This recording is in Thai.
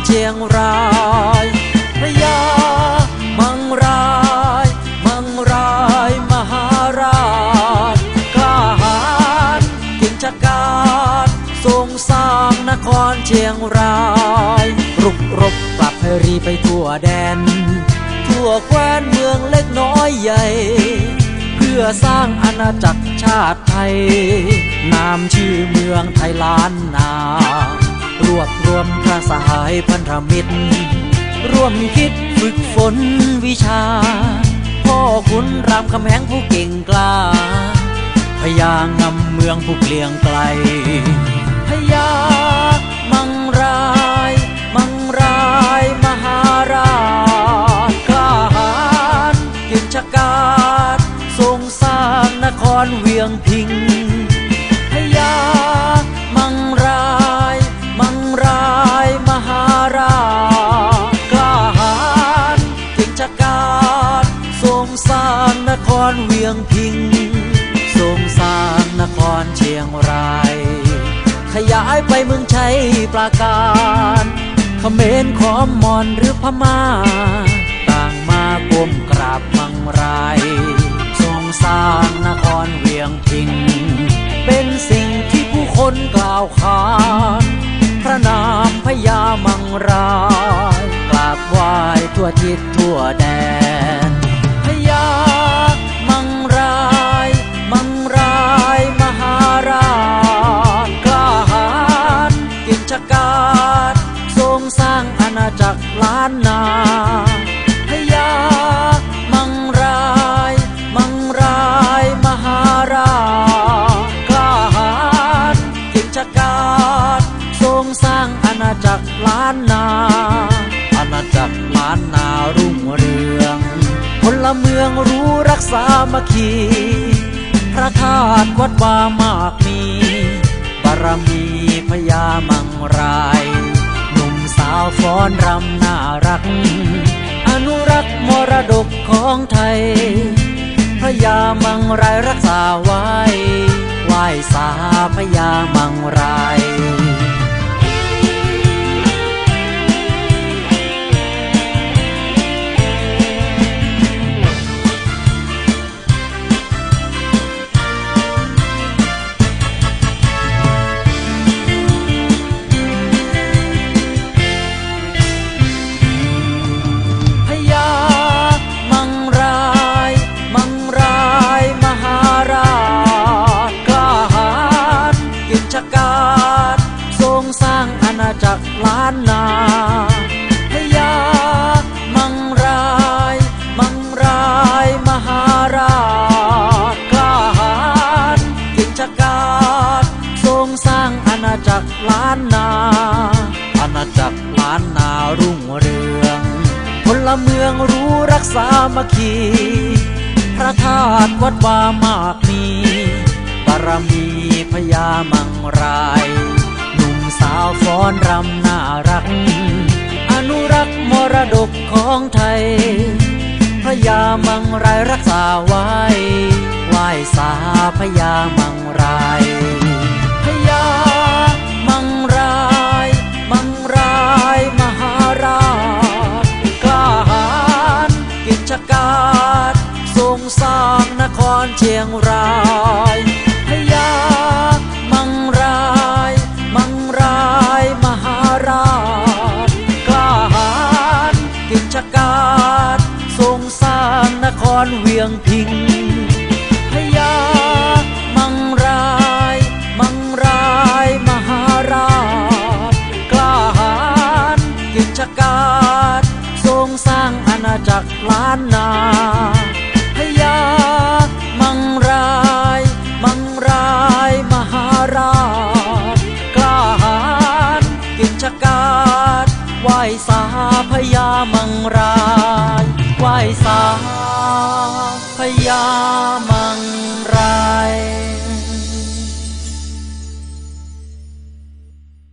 เชียงรายพระยามังรายมังรายมหาราชกล้าหาญเก่งชะกาจทรงสร้างนครเชียงรายรุกรบปรับให้รีไปทั่วแดนทั่วแคว้นเมืองเล็กน้อยใหญ่เพื่อสร้างอาณาจักรชาติไทยนามชื่อเมืองไทยล้านนารวบรวมพระสหายพันธมิตรร่วมคิดฝึกฝนวิชาพ่อขุนรามคำแหงผู้เก่งกล้าพญางำเมืองผู้เกลียงไกลพญามังรายมังรายมหาราชกล้าหาญเก่งชะกาจทรงสร้างนครเวียงพิงพญามังรายมังรายมหาราชกล้าหาญเก่งชะกาจทรงสร้างนครเวียงพิงทรงสร้างนครเชียงรายขยายไปเมืองชัยปราการเขมรขอมมอนหรือพม่าต่างมาก้มกราบมังรายทรงสร้างนครเวียงพิงเป็นสิ่งที่ผู้คนกล่าวขานพระนามพญามังรายกราบไหว้ทั่วทิศทั่วแดนพญามังรายมังรายมหาราชกล้าหาญเก่งชะกาจทรงสร้างอาณาจักรล้านนาพญามังรายมังรายมหาราชกล้าหาญเก่งชะกาจทรงสร้างอาณาจักรล้านนาอาณาจักรล้านนารุ่งเรืองพลเมืองรู้รักษามัคคีพระธาตุวัดวามากมีบารมีพญามังรายหนุ่มสาวฟ้อนรำน่ารักอนุรักษ์มรดกของไทยพญามังรายรักษาไว้ไหว้สาพญามังรายจากล้านนาพญามังรายมังรายมหาราชกล้าหาญเก่งชะกาจทรงสร้างอาณาจักรล้านนาอาณาจักรล้านนารุ่งเรืองพลเมืองรู้รักษามัคคีพระธาตุวัดวามากมีบารมีพญามังรายสาวฟ้อนรำน่ารักอนุรักษ์มรดกของไทยพญามังรายรักษาไว้ไหว้สาพญามังรายพญามังรายมังรายมหาราชกล้าหาญเก่งชะกาจทรงสร้างนครเชียงรายพญามังรายมังรายมหาราชกล้าหาญเก่งชะกาจทรงสร้างนครเวียงพิง